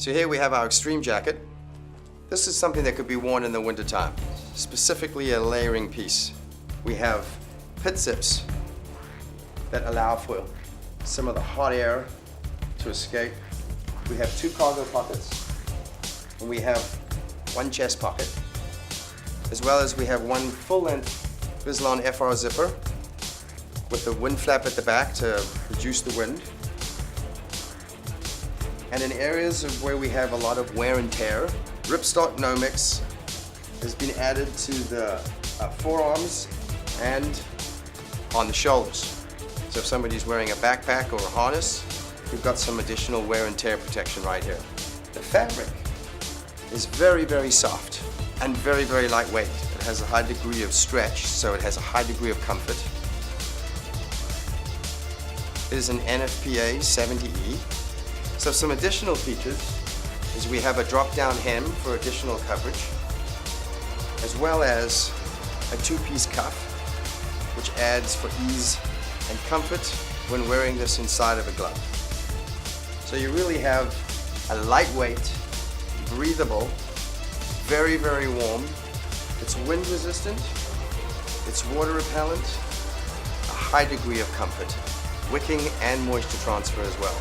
So here we have our Extreme jacket. This is something that could be worn in the wintertime, specifically a layering piece. We have pit zips that allow for some of the hot air to escape. We have 2 cargo pockets, and we have 1 chest pocket, as well as we have 1 full-length Bislon FR zipper with the wind flap at the back to reduce the wind. And in areas of where we have a lot of wear and tear, ripstop no mix has been added to the forearms and on the shoulders. So if somebody's wearing a backpack or a harness, we've got some additional wear and tear protection right here. The fabric is very, very soft and very, very lightweight. It has a high degree of stretch, so it has a high degree of comfort. It is an NFPA 70E. So some additional features is we have a drop-down hem for additional coverage, as well as a 2-piece cuff, which adds for ease and comfort when wearing this inside of a glove. So you really have a lightweight, breathable, very, very warm. It's wind resistant, it's water repellent, a high degree of comfort, wicking and moisture transfer as well.